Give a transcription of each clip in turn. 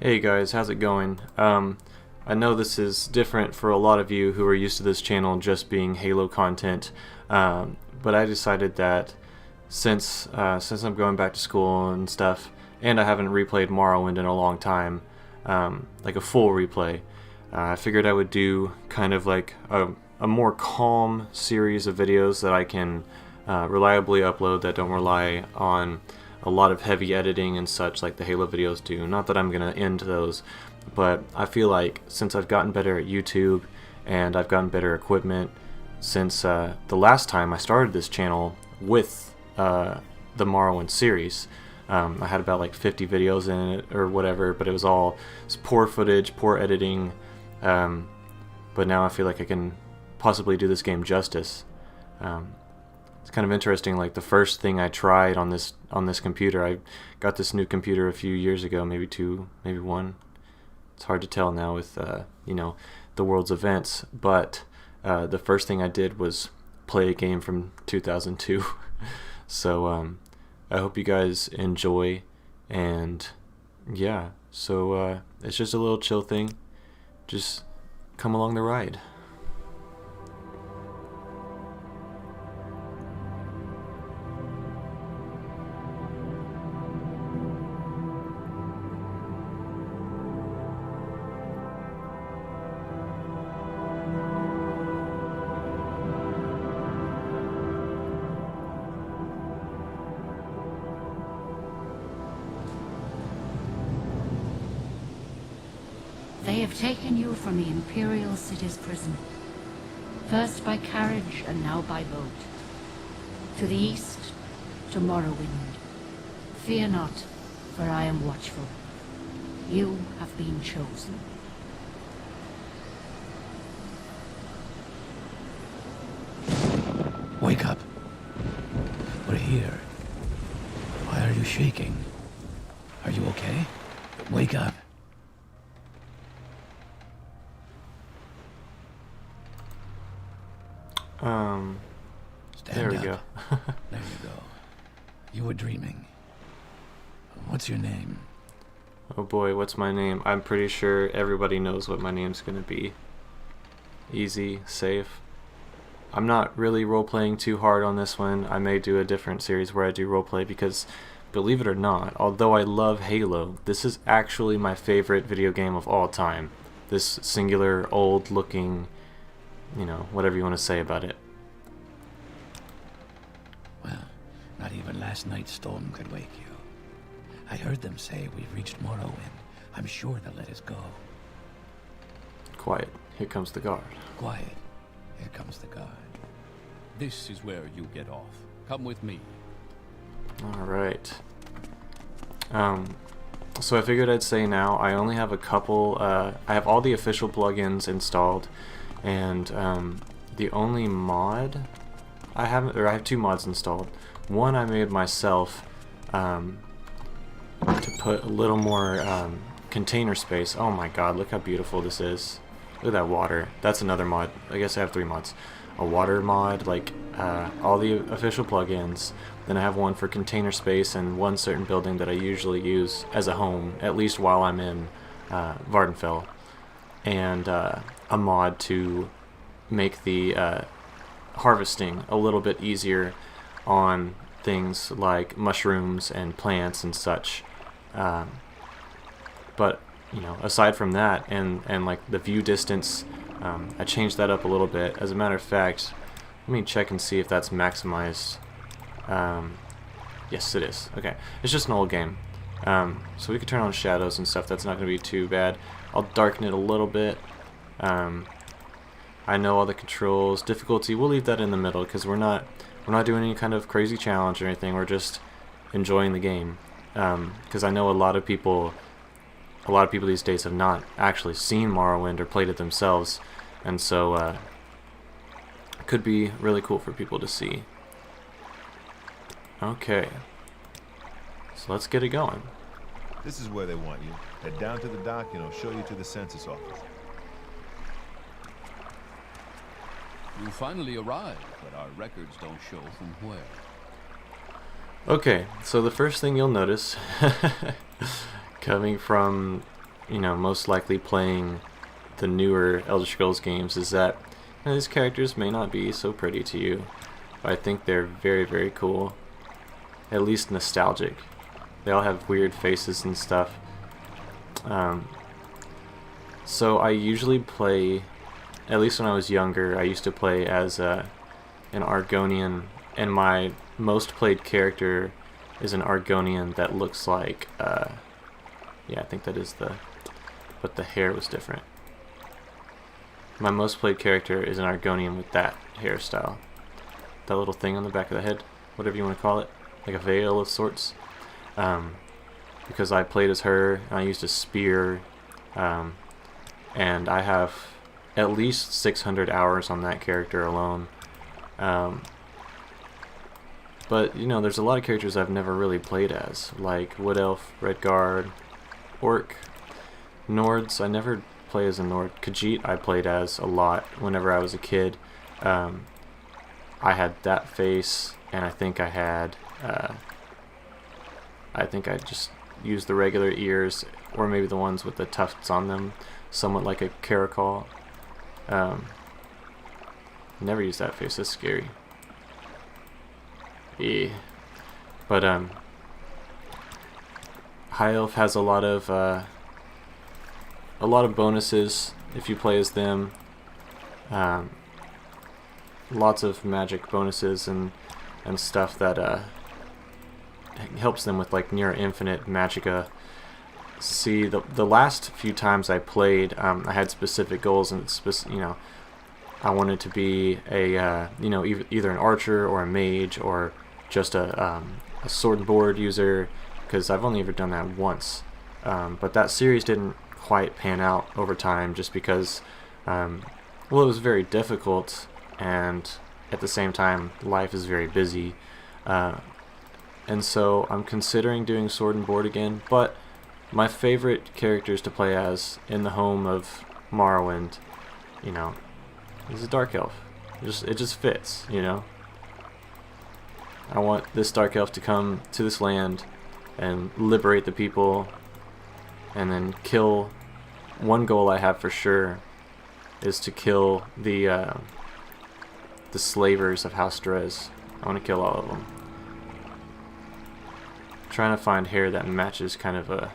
Hey guys, how's it going? I know this is different for a lot of you who are used to this channel just being Halo content, but I decided that since I'm going back to school and stuff, and I haven't replayed Morrowind in a long time, like a full replay, I figured I would do kind of like a more calm series of videos that I can reliably upload that don't rely on a lot of heavy editing and such like the Halo videos do. Not that I'm gonna end those, but I feel like since I've gotten better at YouTube and I've gotten better equipment since the last time I started this channel with the Morrowind series, I had about like 50 videos in it or whatever, but it was all poor footage, poor editing, but now I feel like I can possibly do this game justice. It's kind of interesting, like the first thing I tried on this computer, I got this new computer a few years ago, maybe two, maybe one. It's hard to tell now with you know, the world's events, but the first thing I did was play a game from 2002. So I hope you guys enjoy, and yeah, so it's just a little chill thing. Just come along the ride. They have taken you from the Imperial City's prison, first by carriage and now by boat. To the east, to Morrowind. Fear not, for I am watchful. You have been chosen. Wake up. We're here. Why are you shaking? Are you okay? Wake up. There we Stand go. up. There you go. You were dreaming. What's your name? Oh boy, what's my name? I'm pretty sure everybody knows what my name's gonna be. Easy, safe. I'm not really role-playing too hard on this one. I may do a different series where I do roleplay because, believe it or not, although I love Halo, this is actually my favorite video game of all time. This singular, old-looking, you know, whatever you want to say about it. Well, not even last night's storm could wake you. I heard them say we've reached Morrowind. I'm sure they'll let us go. Quiet. Here comes the guard. Quiet. Here comes the guard. This is where you get off. Come with me. Alright. So I figured I'd say now, I only have a couple, I have all the official plugins installed, and the only mod I have two mods installed. One I made myself to put a little more container space. Oh my god, look how beautiful this is. Look at that water. That's another mod. I guess I have three mods. A water mod, like all the official plugins. Then I have one for container space and one certain building that I usually use as a home, at least while I'm in Vardenfell. And a mod to make the harvesting a little bit easier on things like mushrooms and plants and such. But you know, aside from that, and like the view distance, I changed that up a little bit. As a matter of fact, let me check and see if that's maximized. Yes, it is. Okay, it's just an old game, so we could turn on shadows and stuff. That's not going to be too bad. I'll darken it a little bit. I know all the controls. Difficulty, we'll leave that in the middle because we're not doing any kind of crazy challenge or anything. We're just enjoying the game. Because I know a lot of people these days have not actually seen Morrowind or played it themselves, and so it could be really cool for people to see. Okay, so let's get it going. This is where they want you. Head down to the dock and it'll show you to the census office. You finally arrived, but our records don't show from where. Okay, so the first thing you'll notice coming from most likely playing the newer Elder Scrolls games is that these characters may not be so pretty to you, but I think they're very, very cool. At least nostalgic. They all have weird faces and stuff. So I usually play, at least when I was younger, I used to play as an Argonian, and my most played character is an Argonian that looks like, yeah, I think that is but the hair was different. My most played character is an Argonian with that hairstyle. That little thing on the back of the head, whatever you want to call it, like a veil of sorts. Because I played as her, and I used a spear, and I have at least 600 hours on that character alone. But, there's a lot of characters I've never really played as, like Wood Elf, Redguard, Orc, Nords. I never play as a Nord. Khajiit I played as a lot whenever I was a kid. I had that face, and I think I had, I just used the regular ears, or maybe the ones with the tufts on them, somewhat like a caracal. Never used that face, that's scary. Yeah. But High Elf has a lot of bonuses if you play as them. Lots of magic bonuses and stuff that helps them with like near infinite magicka. See, the last few times I played, I had specific goals, and I wanted to be a either an archer or a mage or just a sword and board user, because I've only ever done that once. But that series didn't quite pan out over time, just because it was very difficult, and at the same time life is very busy. And so I'm considering doing sword and board again, but my favorite characters to play as in the home of Morrowind, is a Dark Elf. It just fits, I want this Dark Elf to come to this land and liberate the people, and then kill. One goal I have for sure is to kill the slavers of House Drez. I want to kill all of them. Trying to find hair that matches kind of a...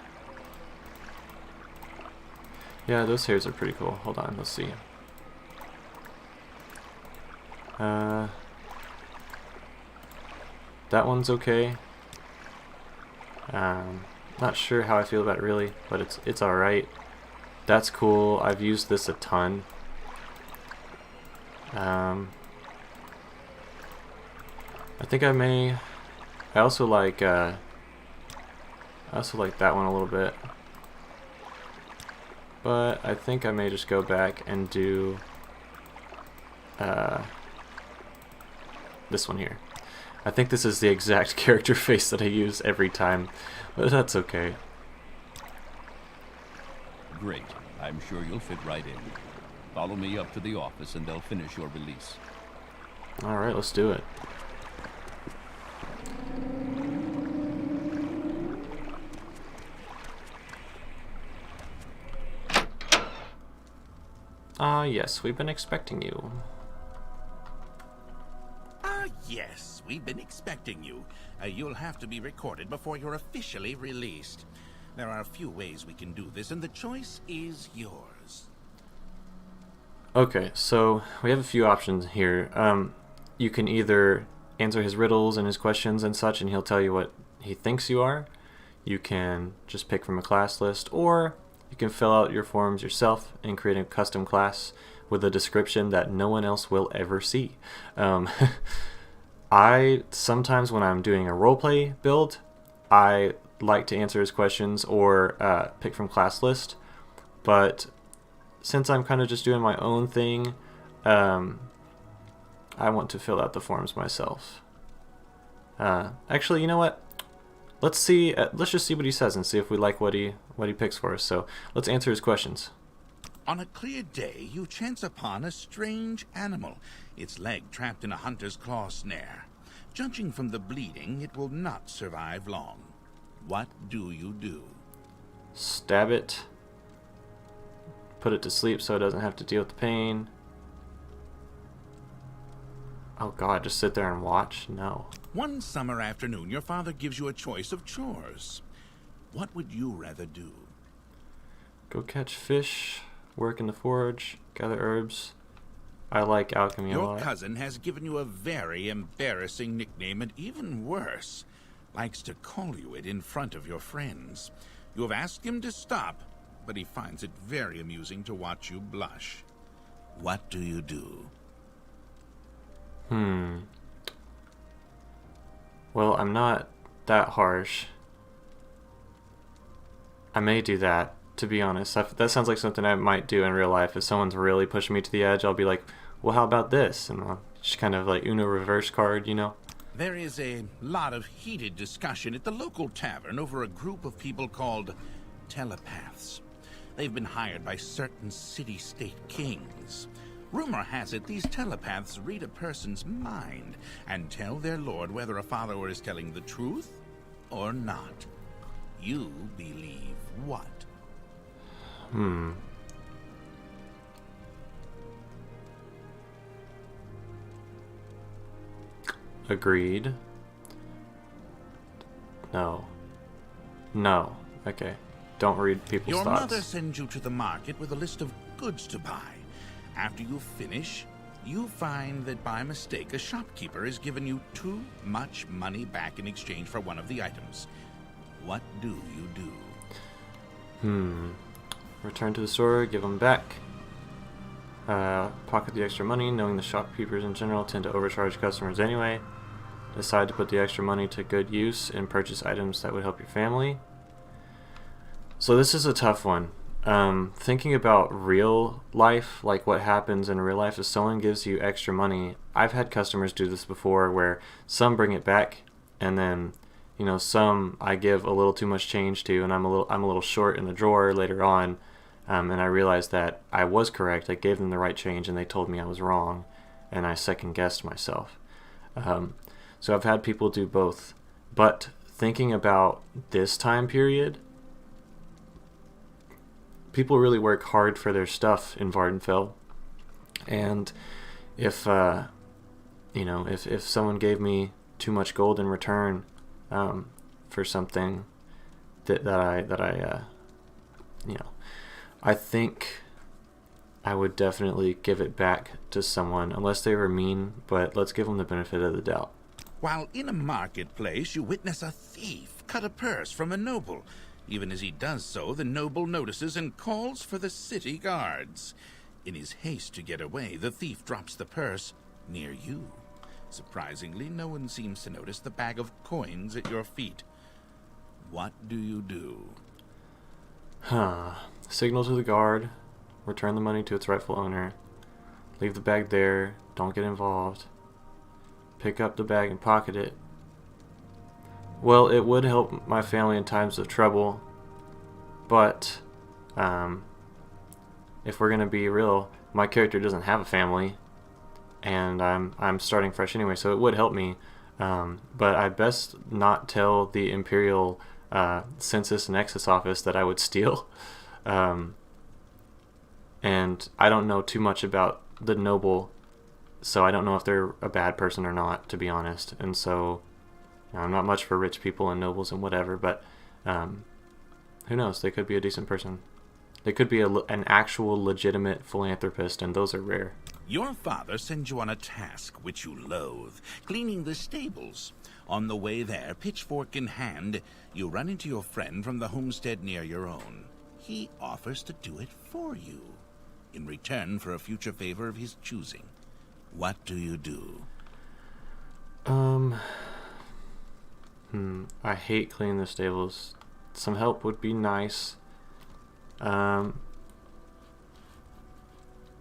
Yeah, those hairs are pretty cool. Hold on, let's see. That one's okay. Not sure how I feel about it really, but it's alright. That's cool. I've used this a ton. I think I may... I also like that one a little bit. But I think I may just go back and do this one here. I think this is the exact character face that I use every time, but that's okay. Great. I'm sure you'll fit right in. Follow me up to the office and they'll finish your release. Alright, let's do it. Yes, we've been expecting you. Yes, we've been expecting you. You'll have to be recorded before you're officially released. There are a few ways we can do this, and the choice is yours. Okay, so we have a few options here. You can either answer his riddles and his questions and such, and he'll tell you what he thinks you are. You can just pick from a class list, or you can fill out your forms yourself and create a custom class with a description that no one else will ever see. I sometimes, when I'm doing a roleplay build, I like to answer his questions or pick from class list, but since I'm kind of just doing my own thing, I want to fill out the forms myself. Actually, you know what? Let's see. Let's just see what he says and see if we like what he picks for us. So let's answer his questions. On a clear day, you chance upon a strange animal, its leg trapped in a hunter's claw snare. Judging from the bleeding, it will not survive long. What do you do? Stab it Put it to sleep so it doesn't have to deal with the pain. Oh god, just sit there and watch? No. One summer afternoon, your father gives you a choice of chores. What would you rather do? Go catch fish, work in the forge, gather herbs. I like alchemy a lot. Your cousin has given you a very embarrassing nickname, and even worse, likes to call you it in front of your friends. You have asked him to stop, but he finds it very amusing to watch you blush. What do you do? Well, I'm not that harsh. I may do that, to be honest. That sounds like something I might do in real life. If someone's really pushing me to the edge, I'll be like, well, how about this? And I'll just kind of like Uno reverse card, you know? There is a lot of heated discussion at the local tavern over a group of people called telepaths. They've been hired by certain city-state kings. Rumor has it these telepaths read a person's mind and tell their lord whether a follower is telling the truth or not. You believe what? Agreed. No. No. Okay. Don't read people's Your thoughts. mother sends you to the market with a list of goods to buy. After you finish, you find that by mistake a shopkeeper has given you too much money back in exchange for one of the items. What do you do? Return to the store, give them back. Pocket the extra money, knowing the shopkeepers in general tend to overcharge customers anyway. Decide to put the extra money to good use and purchase items that would help your family. So this is a tough one. Thinking about real life, like what happens in real life, if someone gives you extra money, I've had customers do this before where some bring it back and then, you know, some I give a little too much change to, and I'm a little short in the drawer later on, and I realized that I was correct. I gave them the right change and they told me I was wrong, and I second guessed myself. So I've had people do both. But thinking about this time period, people really work hard for their stuff in Vardenfell, and if if someone gave me too much gold in return for something that I think I would definitely give it back to someone, unless they were mean, but let's give them the benefit of the doubt. While in a marketplace, you witness a thief cut a purse from a noble. Even as he does so, the noble notices and calls for the city guards. In his haste to get away, the thief drops the purse near you. Surprisingly, no one seems to notice the bag of coins at your feet. What do you do? Signal to the guard, return the money to its rightful owner, leave the bag there, don't get involved, pick up the bag and pocket it. Well, it would help my family in times of trouble, but if we're gonna be real, my character doesn't have a family, and I'm starting fresh anyway, so it would help me. But I best not tell the Imperial Census and Nexus office that I would steal. And I don't know too much about the noble, so I don't know if they're a bad person or not, to be honest. And so I'm not much for rich people and nobles and whatever, but who knows? They could be a decent person. They could be an actual legitimate philanthropist, and those are rare. Your father sends you on a task which you loathe, cleaning the stables. On the way there, pitchfork in hand, you run into your friend from the homestead near your own. He offers to do it for you, in return for a future favor of his choosing. What do you do? I hate cleaning the stables. Some help would be nice.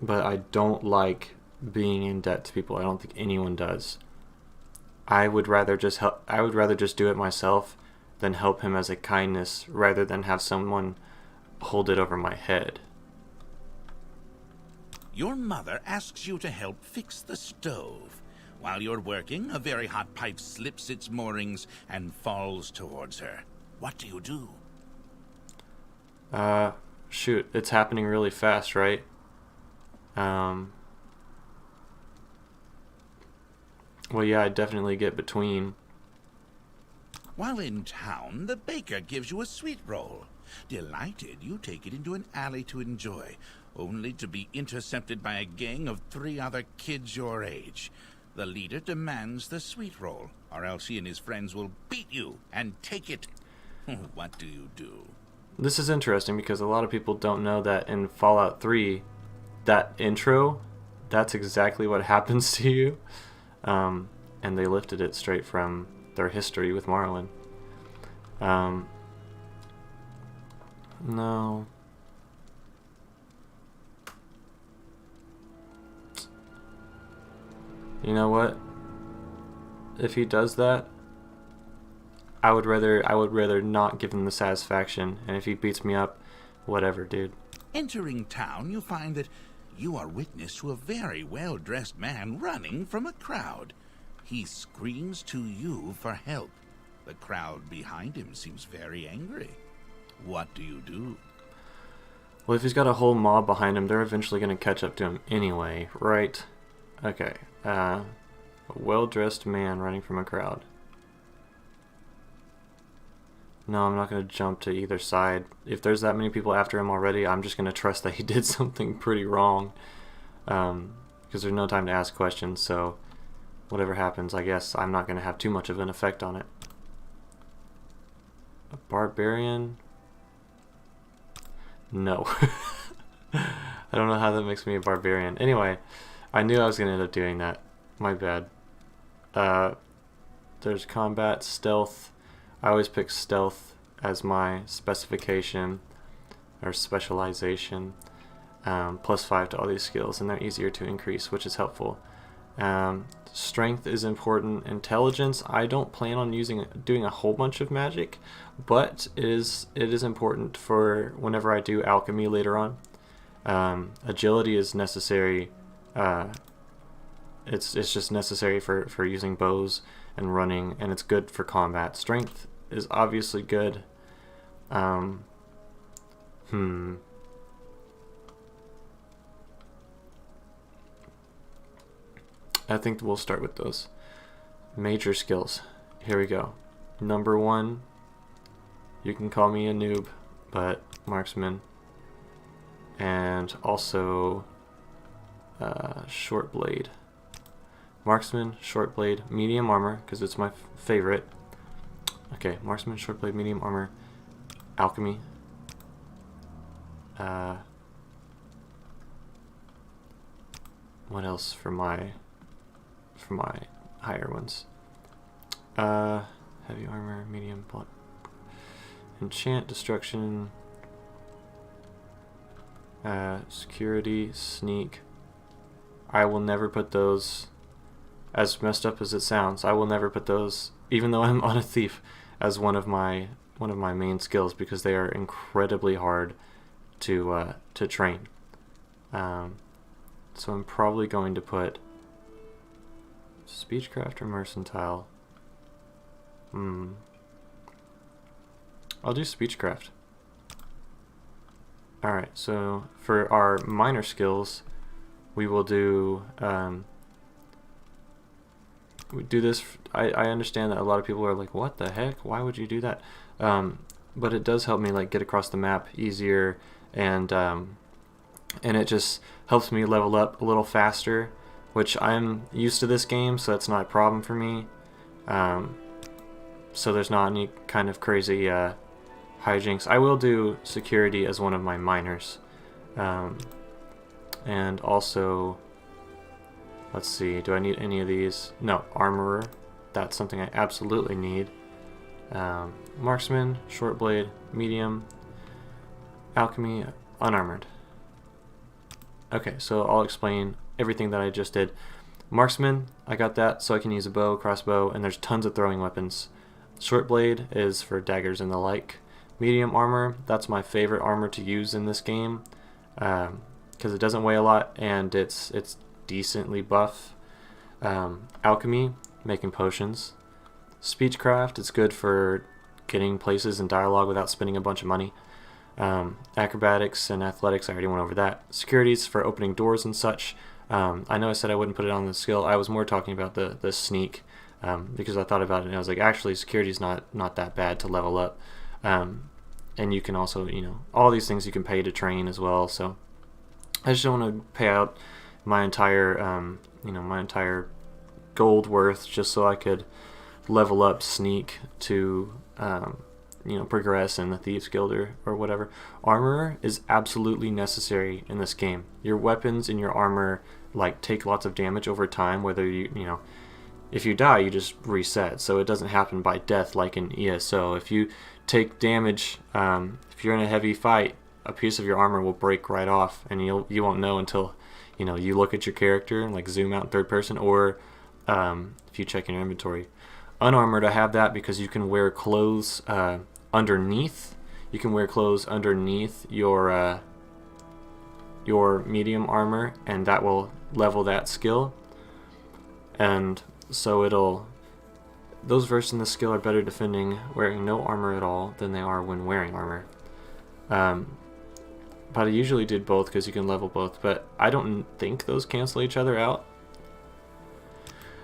But I don't like being in debt to people. I don't think anyone does. I would rather just do it myself than help him as a kindness, rather than have someone hold it over my head. Your mother asks you to help fix the stove. While you're working, a very hot pipe slips its moorings and falls towards her. What do you do? shoot, it's happening really fast, right? Well, yeah, I definitely get between. While in town, the baker gives you a sweet roll. Delighted, you take it into an alley to enjoy, only to be intercepted by a gang of 3 other kids your age. The leader demands the sweet roll, or else he and his friends will beat you and take it. What do you do? This is interesting because a lot of people don't know that in Fallout 3, that intro, that's exactly what happens to you. And they lifted it straight from their history with Morrowind. No. You know what? If he does that, I would rather not give him the satisfaction, and if he beats me up, whatever, dude. Entering town, you find that you are witness to a very well-dressed man running from a crowd. He screams to you for help. The crowd behind him seems very angry. What do you do? Well, if he's got a whole mob behind him, they're eventually going to catch up to him anyway, right? Okay. A well-dressed man running from a crowd. No, I'm not going to jump to either side. If there's that many people after him already, I'm just going to trust that he did something pretty wrong. Because there's no time to ask questions, so whatever happens, I guess I'm not going to have too much of an effect on it. A barbarian? No. I don't know how that makes me a barbarian. Anyway, I knew I was going to end up doing that. My bad. There's combat, stealth. I always pick stealth as my specification or specialization. +5 to all these skills, and they're easier to increase, which is helpful. Strength is important. Intelligence, I don't plan on doing a whole bunch of magic, but it is important for whenever I do alchemy later on. Agility is necessary. It's just necessary for using bows and running, and it's good for combat. Strength is obviously good. I think we'll start with those major skills. Here we go. Number 1, you can call me a noob, but marksman, and also short blade. Marksman, short blade, medium armor, because it's my favorite. Okay, marksman, short blade, medium armor, alchemy. What else for my higher ones? Heavy armor, medium, enchant, destruction, security, sneak. I will never put those, as messed up as it sounds, I will never put those, even though I'm on a thief, as one of my main skills, because they are incredibly hard to train. So I'm probably going to put speechcraft or mercantile. I'll do speechcraft. Alright, so for our minor skills, we will do we do this. I understand that a lot of people are like, what the heck, why would you do that? But it does help me like get across the map easier, and it just helps me level up a little faster, which I'm used to this game, so that's not a problem for me. So there's not any kind of crazy hijinks. I will do security as one of my minors, and also, let's see, do I need any of these? No. Armorer, that's something I absolutely need. Marksman, short blade, medium, alchemy, unarmored. Okay, so I'll explain everything that I just did. Marksman, I got that so I can use a bow, crossbow, and there's tons of throwing weapons. Short blade is for daggers and the like. Medium armor, that's my favorite armor to use in this game, because it doesn't weigh a lot and it's decently buff. Alchemy, making potions. Speechcraft, it's good for getting places in dialogue without spending a bunch of money. Acrobatics and athletics, I already went over that. Securities for opening doors and such. I know I said I wouldn't put it on the skill. I was more talking about the sneak, because I thought about it and I was like, actually, security is not that bad to level up. And you can also, you know, all these things you can pay to train as well. So I just don't want to pay out my entire, my entire gold worth just so I could level up sneak to, progress in the Thieves Guild or whatever. Armor is absolutely necessary in this game. Your weapons and your armor like take lots of damage over time, whether if you die, you just reset, so it doesn't happen by death like in ESO. If you take damage, if you're in a heavy fight, a piece of your armor will break right off, and you won't know until you look at your character and like zoom out in third person, or if you check in your inventory. Unarmored, I have that because you can wear clothes underneath. You can wear clothes underneath your medium armor, and that will level that skill. And so those versed in the skill are better defending wearing no armor at all than they are when wearing armor. But I usually did both because you can level both, but I don't think those cancel each other out.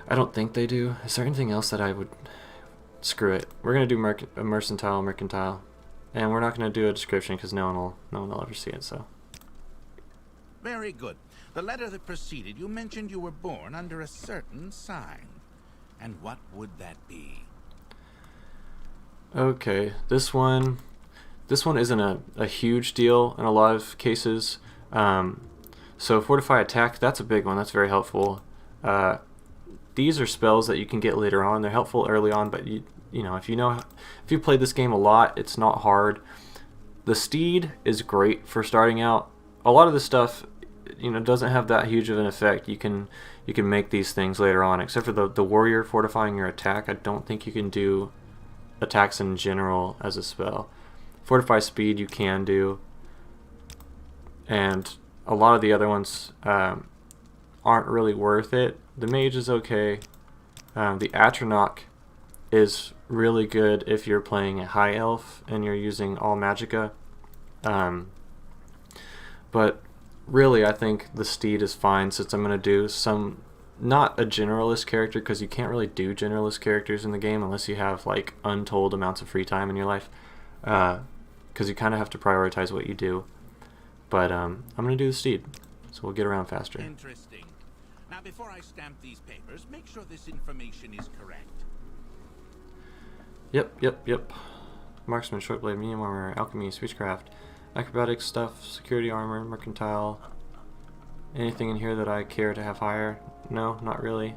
I don't think they do. Is there anything else that I would... Screw it. We're going to do mercantile, and we're not going to do a description because no one will ever see it, so... Very good. The letter that preceded you mentioned you were born under a certain sign. And what would that be? Okay, this one isn't a huge deal in a lot of cases. So Fortify Attack, that's a big one. That's very helpful. These are spells that you can get later on. They're helpful early on, but if you played this game a lot, it's not hard. The Steed is great for starting out. A lot of this stuff, doesn't have that huge of an effect. You can make these things later on, except for the warrior fortifying your attack. I don't think you can do attacks in general as a spell. Fortify speed you can do, and a lot of the other ones aren't really worth it. The mage is okay. The Atronach is really good if you're playing a high elf and you're using all magicka. But really, I think the Steed is fine, since I'm going to do some, not a generalist character, because you can't really do generalist characters in the game unless you have like untold amounts of free time in your life, because you kind of have to prioritize what you do. But I'm going to do the Steed, so we'll get around faster. Interesting. Now, before I stamp these papers, make sure this information is correct. Yep. Marksman, short blade, medium armor, alchemy, speechcraft, acrobatics stuff, security armor, mercantile. Anything in here that I care to have higher? No, not really.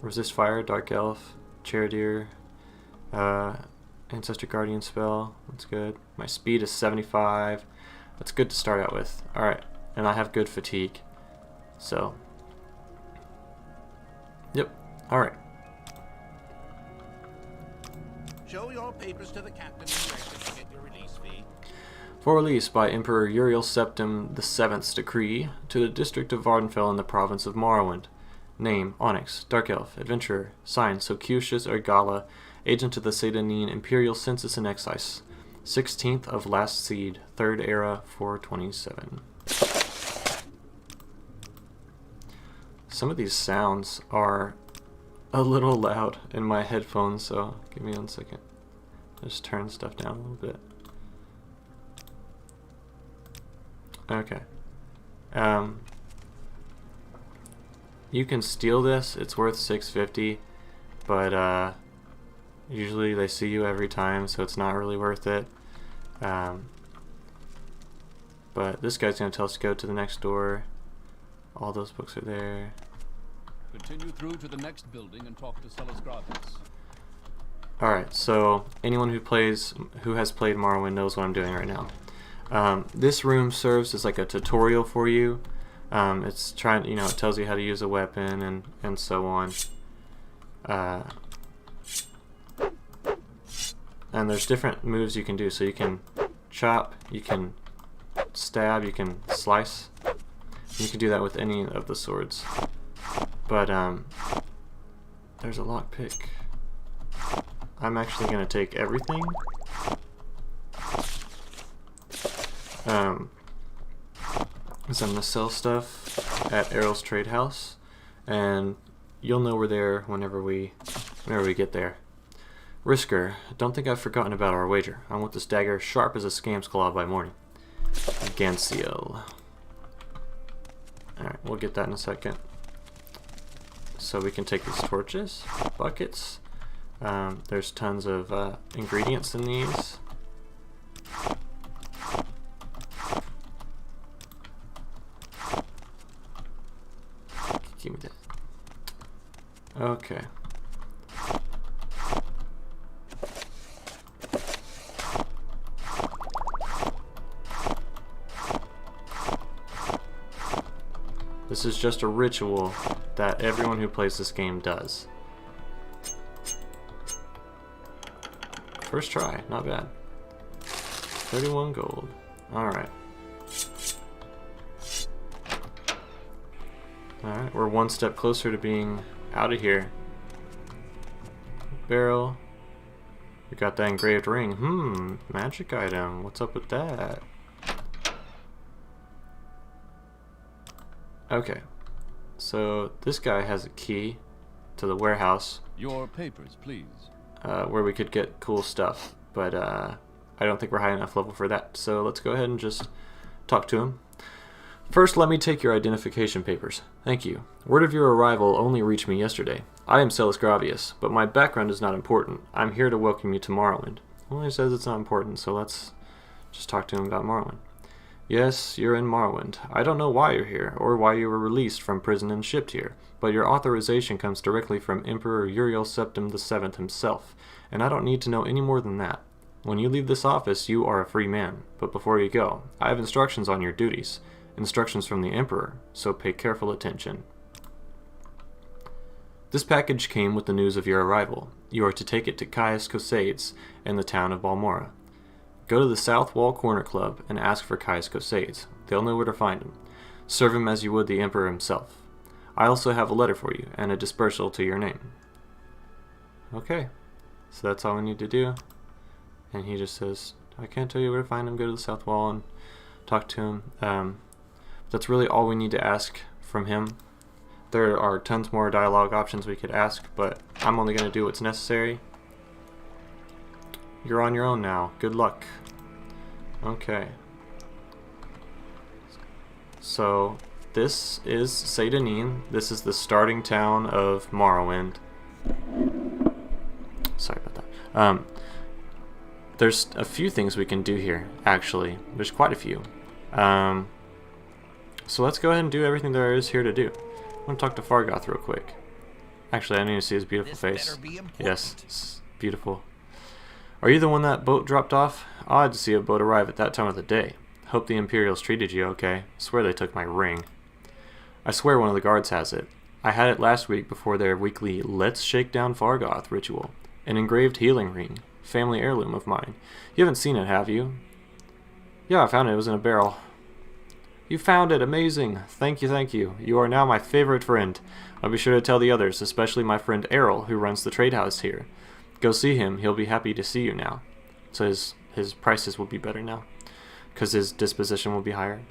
Resist fire, dark elf, charioteer, ancestor guardian spell. That's good. My speed is 75. That's good to start out with. Alright, and I have good fatigue. So, yep, alright. Show your papers to the captain and director to get your release fee. For release by Emperor Uriel Septim VII's decree to the district of Vardenfell in the province of Morrowind. Name, Onyx, Dark Elf, Adventurer. Sign, Socucius Ergala, Agent of the Seyda Neen Imperial Census and Excise. 16th of Last Seed, 3rd Era, 427. Some of these sounds are a little loud in my headphones, so give me 1 second. Just turn stuff down a little bit. Okay. You can steal this. It's worth $6.50, but usually they see you every time, so it's not really worth it. But this guy's gonna tell us to go to the next door. All those books are there. Continue through to the next building and talk to Fargoths. Alright, so anyone who has played Morrowind knows what I'm doing right now. This room serves as like a tutorial for you. It's trying, it tells you how to use a weapon and so on. And there's different moves you can do. So you can chop, you can stab, you can slice. You can do that with any of the swords. But there's a lockpick. I'm actually going to take everything. is I'm gonna sell stuff at Errol's Trade House, and you'll know we're there whenever we get there. Risker, don't think I've forgotten about our wager. I want this dagger sharp as a scam's claw by morning. Gansiel. Alright, we'll get that in a second. So we can take these torches, buckets. There's tons of ingredients in these. Give me that. Okay. This is just a ritual that everyone who plays this game does. First try, not bad. 31 gold. Alright. Alright, we're one step closer to being out of here. Barrel. We got that engraved ring. Magic item. What's up with that? Okay. So this guy has a key to the warehouse. Your papers, please. Where we could get cool stuff, but I don't think we're high enough level for that. So let's go ahead and just talk to him. First, let me take your identification papers. Thank you. Word of your arrival only reached me yesterday. I am Celis Gravius, but my background is not important. I'm here to welcome you to Morrowind. Well, he says it's not important, so let's just talk to him about Morrowind. Yes, you're in Morrowind. I don't know why you're here, or why you were released from prison and shipped here, but your authorization comes directly from Emperor Uriel Septim VII himself, and I don't need to know any more than that. When you leave this office, you are a free man, but before you go, I have instructions on your duties. Instructions from the Emperor, so pay careful attention. This package came with the news of your arrival. You are to take it to Caius Cosades in the town of Balmora. Go to the South Wall Corner Club and ask for Caius Cosades. They'll know where to find him. Serve him as you would the Emperor himself. I also have a letter for you, and a dispersal to your name. Okay, so that's all we need to do. And he just says, I can't tell you where to find him. Go to the South Wall and talk to him. That's really all we need to ask from him. There are tons more dialogue options we could ask, but I'm only going to do what's necessary. You're on your own now. Good luck. Okay. So, this is Seyda Neen. This is the starting town of Morrowind. Sorry about that. There's a few things we can do here, actually. There's quite a few. So let's go ahead and do everything there is here to do. I'm going to talk to Fargoth real quick. Actually, I need to see his beautiful face. Yes, it's beautiful. Are you the one that boat dropped off? Odd to see a boat arrive at that time of the day. Hope the Imperials treated you okay. Swear they took my ring. I swear one of the guards has it. I had it last week before their weekly Let's Shake Down Fargoth ritual. An engraved healing ring. Family heirloom of mine. You haven't seen it, have you? Yeah, I found it. It was in a barrel. You found it. Amazing. Thank you, thank you. You are now my favorite friend. I'll be sure to tell the others, especially my friend Errol, who runs the trade house here. Go see him. He'll be happy to see you now. So his prices will be better now, because his disposition will be higher.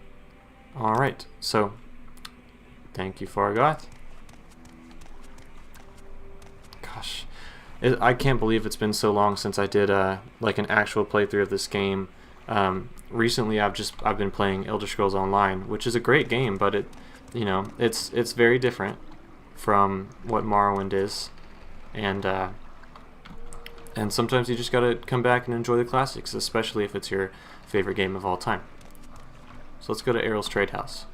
Alright, so thank you, Fargoth. Gosh, I can't believe it's been so long since I did like an actual playthrough of this game. Recently I've been playing Elder Scrolls Online, which is a great game, but it's very different from what Morrowind is, and sometimes you just gotta come back and enjoy the classics, especially if it's your favorite game of all time. So let's go to Errol's Trade House.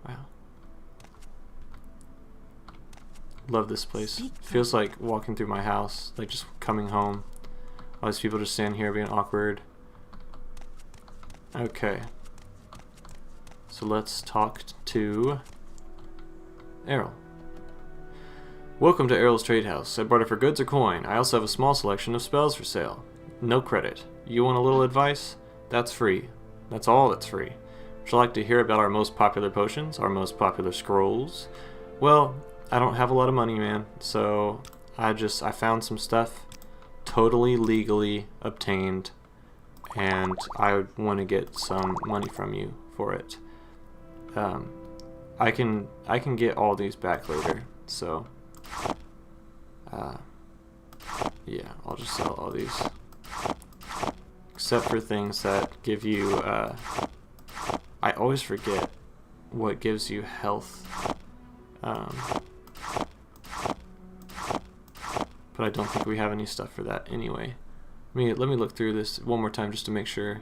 Wow. Love this place. Feels like walking through my house, like just coming home. All these people just standing here being awkward. Okay. So let's talk to Errol. Welcome to Errol's Trade House. I brought it for goods or coin. I also have a small selection of spells for sale. No credit. You want a little advice? That's free. That's all that's free. Would you like to hear about our most popular potions? Our most popular scrolls? Well, I don't have a lot of money, man. So I found some stuff totally legally obtained, and I want to get some money from you for it. I can get all these back later, so yeah, I'll just sell all these, except for things that give you I always forget what gives you health, but I don't think we have any stuff for that anyway. Let me look through this one more time just to make sure.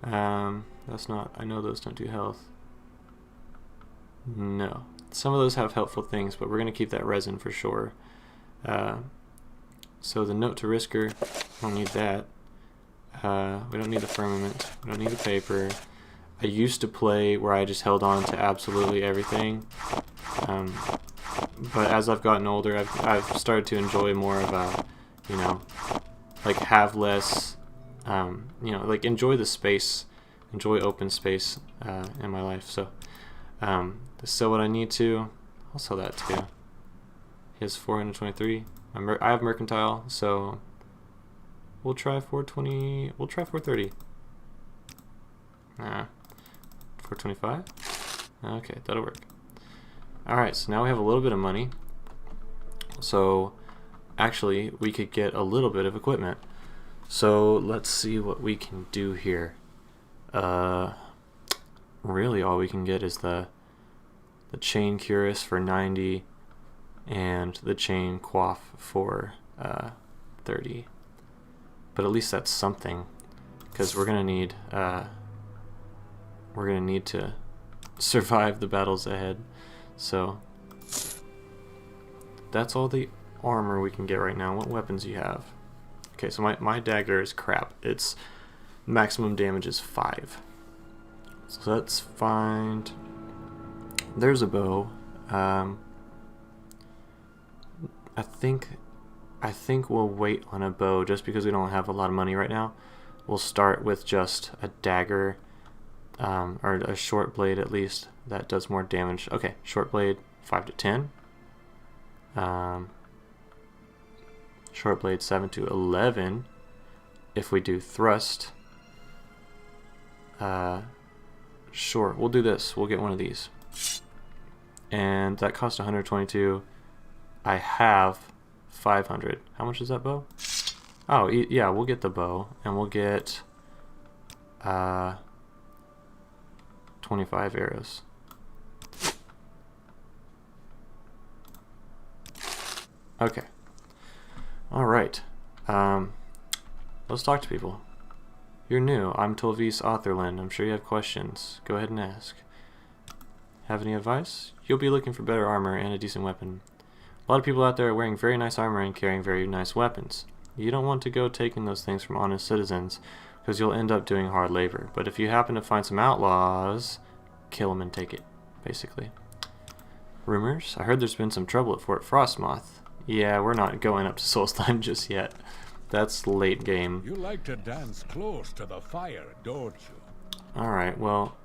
That's not, I know those don't do health. No, some of those have helpful things, but we're gonna keep that resin for sure. So the note to Risker, we don't need that. We don't need the firmament. We don't need the paper. I used to play where I just held on to absolutely everything, but as I've gotten older, I've started to enjoy more of a, you know, like have less, you know, like enjoy the space, enjoy open space in my life. So sell what I need to. I'll sell that too. He has 423. I have mercantile, so we'll try 420. We'll try 430. 425. Okay, that'll work. All right, so now we have a little bit of money. So actually, we could get a little bit of equipment. So let's see what we can do here. Really, all we can get is the chain cuirass for 90 and the chain coif for 30. But at least that's something, because we're gonna need to survive the battles ahead. So that's all the armor we can get right now. What weapons do you have? Okay, so my dagger is crap. Its maximum damage is 5. So let's find. There's a bow. I think we'll wait on a bow just because we don't have a lot of money right now. We'll start with just a dagger, or a short blade at least, that does more damage. Okay, short blade 5 to 10. Short blade 7 to 11. If we do thrust, sure, we'll do this. We'll get one of these. And that costs 122. I have 500. How much is that bow? Oh, yeah, we'll get the bow, and we'll get 25 arrows. Okay. All right. Let's talk to people. You're new. I'm Tolvis Otherland. I'm sure you have questions. Go ahead and ask. Have any advice? You'll be looking for better armor and a decent weapon. A lot of people out there are wearing very nice armor and carrying very nice weapons. You don't want to go taking those things from honest citizens, because you'll end up doing hard labor. But if you happen to find some outlaws, kill them and take it, basically. Rumors? I heard there's been some trouble at Fort Frostmoth. Yeah, we're not going up to Solstheim just yet. That's late game. You like to dance close to the fire, don't you? Alright, well,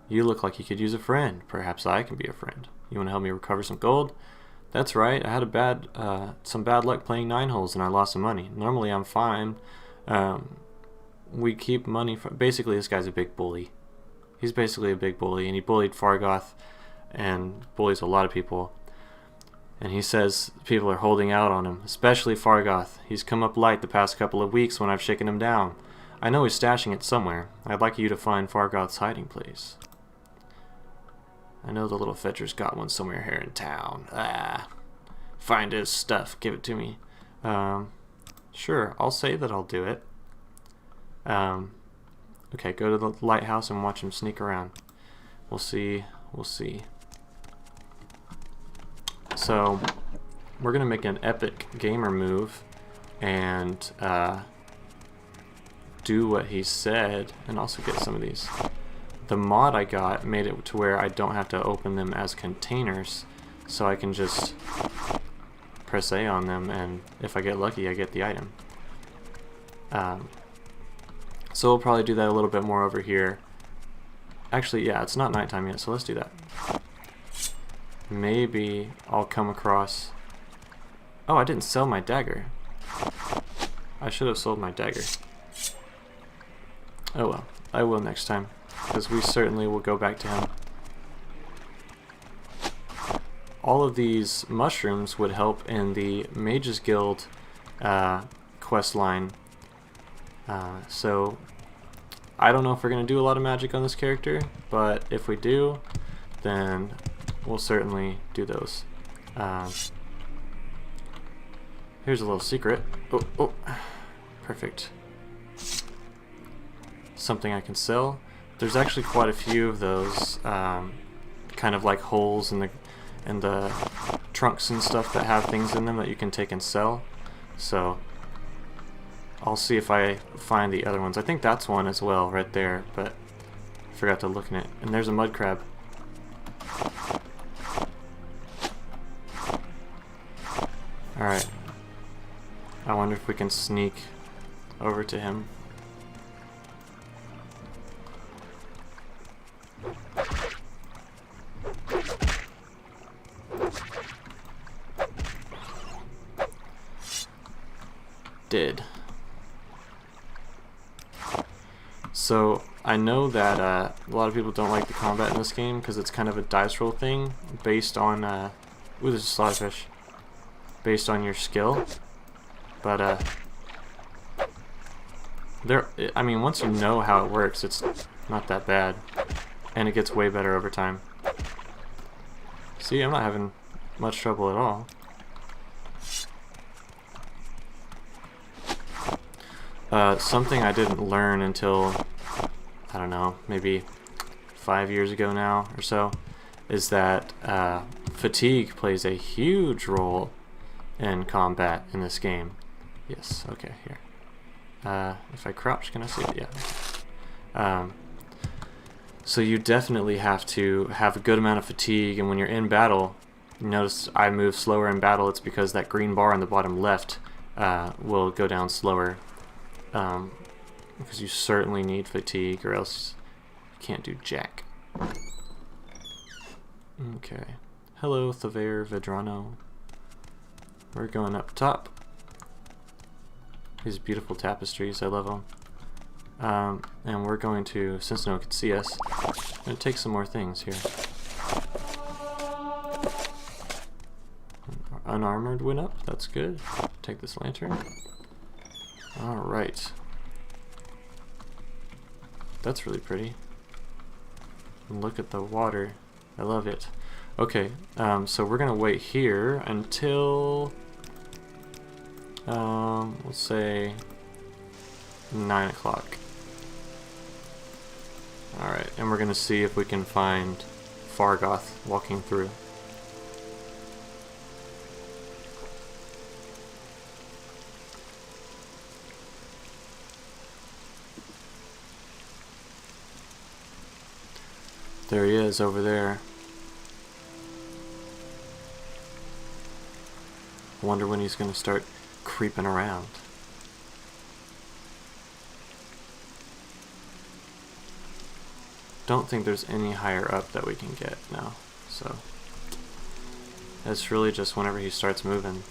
you look like you could use a friend. Perhaps I can be a friend. You want to help me recover some gold? That's right, I had some bad luck playing 9 holes and I lost some money. Normally I'm fine. We keep money from... Basically, this guy's a big bully. He's basically a big bully, and he bullied Fargoth and bullies a lot of people. And he says people are holding out on him, especially Fargoth. He's come up light the past couple of weeks when I've shaken him down. I know he's stashing it somewhere. I'd like you to find Fargoth's hiding place. I know the little fetcher's got one somewhere here in town. Find his stuff. Give it to me. Sure, I'll say that I'll do it. Okay, go to the lighthouse and watch him sneak around. We'll see. We'll see. So, we're going to make an epic gamer move and do what he said, and also get some of these. The mod I got made it to where I don't have to open them as containers, so I can just press A on them, and if I get lucky, I get the item. So we'll probably do that a little bit more over here. Actually, yeah, it's not nighttime yet, so let's do that. Maybe I'll come across... Oh, I didn't sell my dagger. I should have sold my dagger. Oh well, I will next time, because we certainly will go back to him. All of these mushrooms would help in the Mages Guild quest line. So I don't know if we're going to do a lot of magic on this character, but if we do, then we'll certainly do those. Here's a little secret. Oh, perfect. Something I can sell. There's actually quite a few of those kind of like holes in the trunks and stuff that have things in them that you can take and sell. So I'll see if I find the other ones. I think that's one as well right there, but I forgot to look in it. And there's a mud crab. Alright. I wonder if we can sneak over to him. Did. So I know that a lot of people don't like the combat in this game because it's kind of a dice roll thing based on ooh, there's a slotfish. Based on your skill, but I mean, once you know how it works, it's not that bad, and it gets way better over time. See, I'm not having much trouble at all. Something I didn't learn until, I don't know, maybe 5 years ago now or so, is that fatigue plays a huge role in combat in this game. Yes, okay, here. If I crouch, can I see it? Yeah. So you definitely have to have a good amount of fatigue, and when you're in battle, you notice I move slower in battle. It's because that green bar on the bottom left will go down slower. Because you certainly need fatigue, or else you can't do jack. Okay. Hello, Thaver Vedrano. We're going up top. These beautiful tapestries, I love them. And we're going to, since no one can see us, I'm going to take some more things here. Unarmored went up, that's good. Take this lantern. Alright. That's really pretty. And look at the water. I love it. Okay, so we're gonna wait here until let's say 9 o'clock. Alright, and we're gonna see if we can find Fargoth walking through. There he is over there. I wonder when he's going to start creeping around. Don't think there's any higher up that we can get now, so it's really just whenever he starts moving.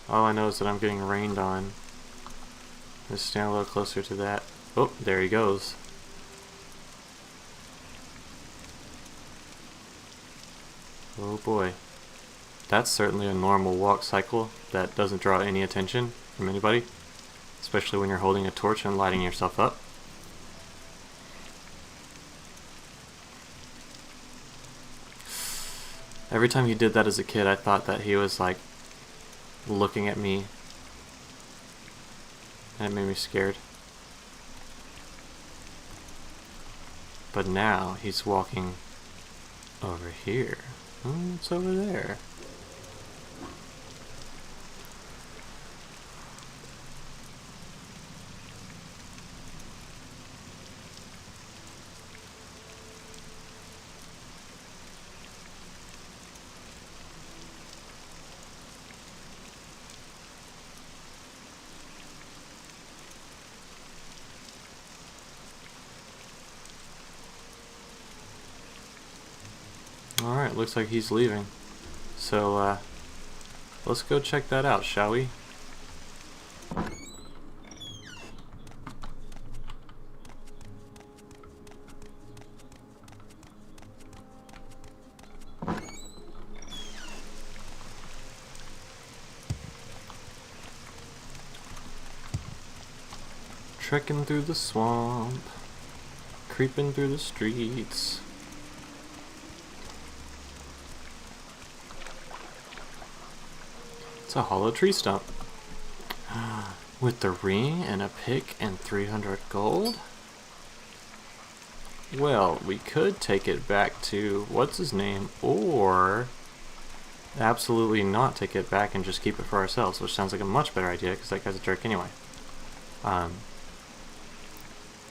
All I know is that I'm getting rained on. Just stand a little closer to that. Oh, there he goes. Oh boy. That's certainly a normal walk cycle that doesn't draw any attention from anybody, especially when you're holding a torch and lighting yourself up. Every time he did that as a kid, I thought that he was like looking at me, and it made me scared. But now he's walking over here. It's over there. Alright, looks like he's leaving. So, let's go check that out, shall we? Trekking through the swamp, creeping through the streets. It's a hollow tree stump. With the ring and a pick and 300 gold? Well, we could take it back to what's his name, or absolutely not take it back and just keep it for ourselves, which sounds like a much better idea because that guy's a jerk anyway.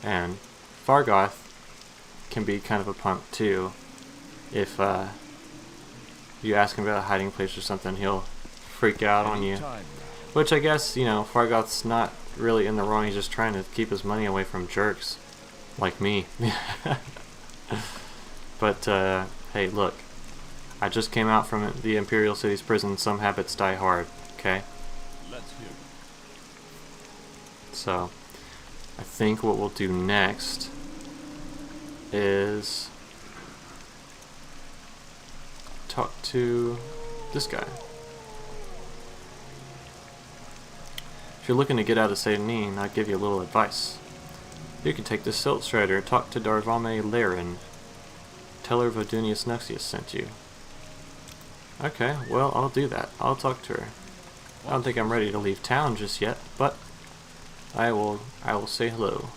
And Fargoth can be kind of a punk too. If you ask him about a hiding place or something, he'll freak out on you. Which I guess, you know, Fargoth's not really in the wrong, he's just trying to keep his money away from jerks. Like me. But, hey, look. I just came out from the Imperial City's prison, some habits die hard, okay? Let's hear it. So, I think what we'll do next is talk to this guy. If you're looking to get out of Seyda Neen, I'll give you a little advice. You can take this Silt Strider, talk to Darvame Laren. Tell her Vodunius Nexius sent you. Okay, well, I'll do that. I'll talk to her. I don't think I'm ready to leave town just yet, but I will say hello.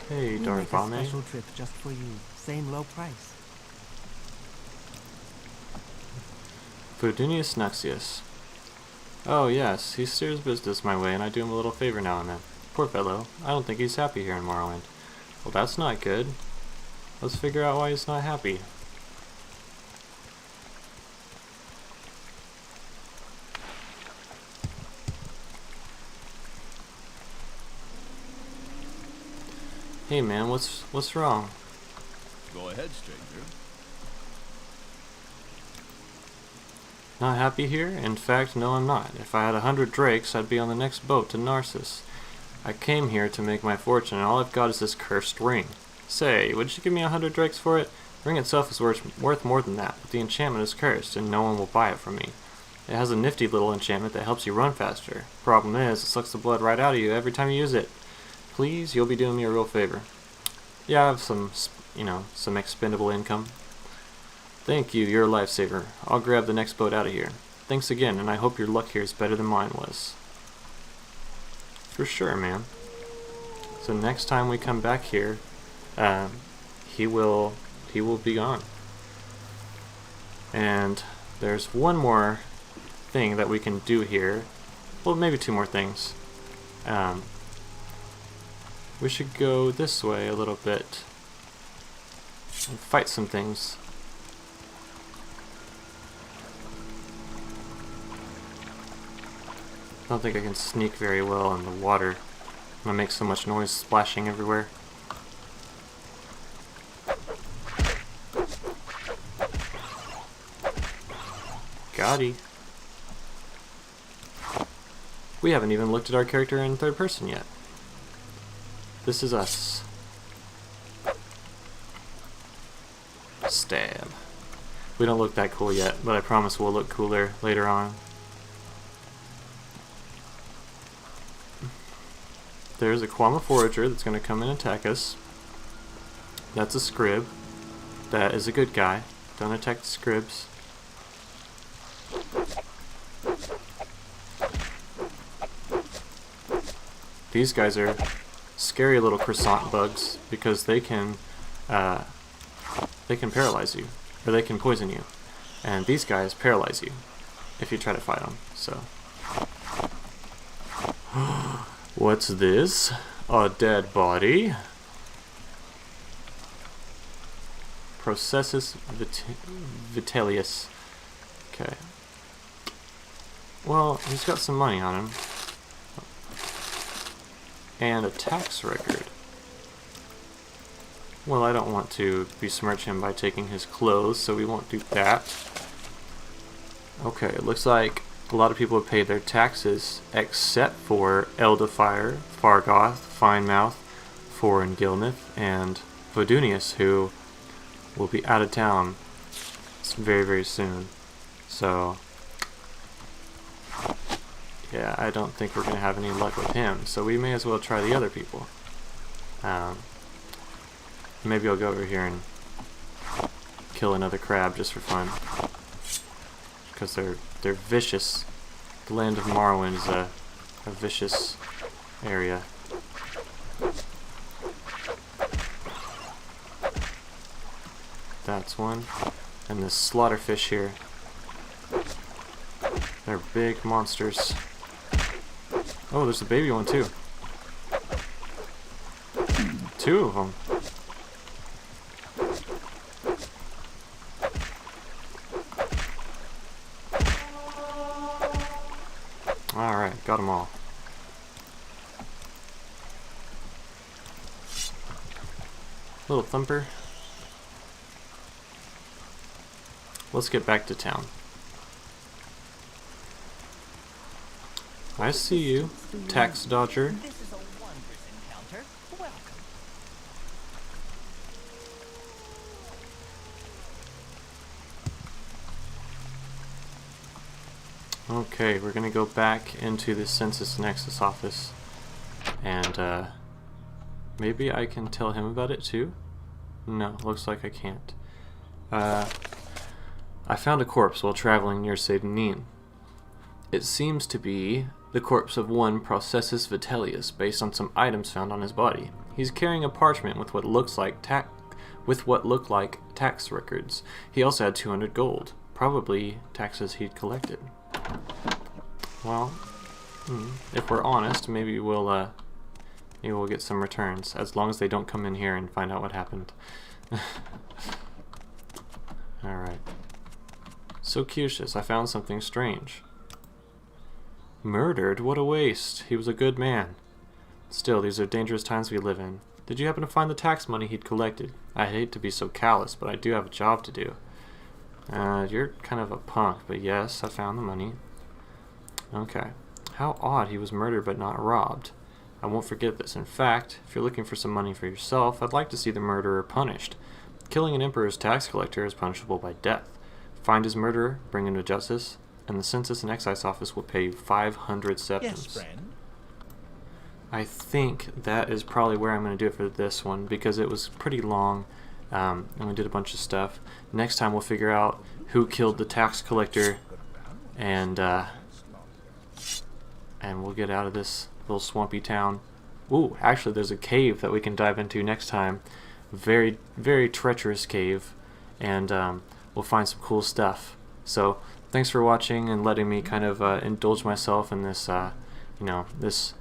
Hey, We make a Darvame. special trip just for you. Same low price. Vodunius Nexius. Oh yes, he steers business my way and I do him a little favor now and then. Poor fellow, I don't think he's happy here in Morrowind. Well, that's not good. Let's figure out why he's not happy. Hey man, what's wrong? Go ahead, stranger. Not happy here? In fact, no I'm not. If I had 100 drakes, I'd be on the next boat to Narcissus. I came here to make my fortune, and all I've got is this cursed ring. Say, would you give me 100 drakes for it? The ring itself is worth more than that, but the enchantment is cursed, and no one will buy it from me. It has a nifty little enchantment that helps you run faster. Problem is, it sucks the blood right out of you every time you use it. Please, you'll be doing me a real favor. Yeah, I have some expendable income. Thank you, you're a lifesaver. I'll grab the next boat out of here. Thanks again, and I hope your luck here is better than mine was. For sure, man. So next time we come back here, he will be gone. And there's one more thing that we can do here. Well, maybe two more things. We should go this way a little bit and fight some things. I don't think I can sneak very well in the water. I'm gonna make so much noise splashing everywhere. Gotti. We haven't even looked at our character in third person yet. This is us. Stab. We don't look that cool yet, but I promise we'll look cooler later on. There's a Quama Forager that's going to come and attack us. That's a Scrib. That is a good guy. Don't attack the Scribs. These guys are scary little croissant bugs because they can paralyze you, or they can poison you, and these guys paralyze you if you try to fight them. So, what's this? A dead body? Processus Vitellius. Okay. Well, he's got some money on him. And a tax record. Well, I don't want to besmirch him by taking his clothes, so we won't do that. Okay, it looks like a lot of people have paid their taxes, except for Elderfire, Fargoth, Finemouth, Foreign Gilnith, and Vodunius, who will be out of town very, very soon. So, yeah, I don't think we're going to have any luck with him, so we may as well try the other people. Maybe I'll go over here and kill another crab just for fun, because they're vicious. The land of Morrowind is a vicious area. That's one. And this slaughterfish here. They're big monsters. Oh, there's a baby one too. Two of them. Alright, got them all. Little thumper. Let's get back to town. I see you, tax dodger. This is a wondrous encounter. Welcome. Okay, we're gonna go back into the Census Nexus office, and maybe I can tell him about it too? No, looks like I can't. I found a corpse while traveling near Seyda Neen. It seems to be the corpse of one Processus Vitellius, based on some items found on his body. He's carrying a parchment with what looks like tax records. He also had 200 gold, probably taxes he'd collected. Well, if we're honest, maybe we'll get some returns, as long as they don't come in here and find out what happened. Alright. So Cutius, I found something strange. Murdered? What a waste. He was a good man. Still, these are dangerous times we live in. Did you happen to find the tax money he'd collected? I hate to be so callous, but I do have a job to do. You're kind of a punk, but yes, I found the money. Okay. How odd he was murdered but not robbed. I won't forget this. In fact, if you're looking for some money for yourself, I'd like to see the murderer punished. Killing an emperor's tax collector is punishable by death. Find his murderer, bring him to justice, and the Census and Excise Office will pay you 500 septims. Yes, friend. I think that is probably where I'm going to do it for this one, because it was pretty long, and we did a bunch of stuff. Next time we'll figure out who killed the tax collector, and we'll get out of this little swampy town. Ooh, actually there's a cave that we can dive into next time. Very, very treacherous cave, and we'll find some cool stuff. So thanks for watching and letting me kind of indulge myself in this, this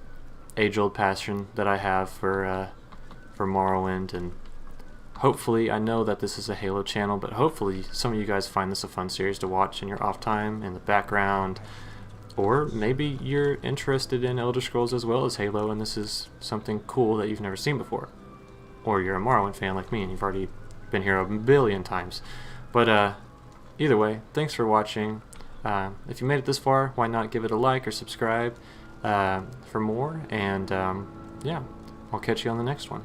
age-old passion that I have for Morrowind, and hopefully, I know that this is a Halo channel, but hopefully some of you guys find this a fun series to watch in your off time, in the background, or maybe you're interested in Elder Scrolls as well as Halo, and this is something cool that you've never seen before. Or you're a Morrowind fan like me and you've already been here a billion times. But either way, thanks for watching. If you made it this far, why not give it a like or subscribe for more, and yeah, I'll catch you on the next one.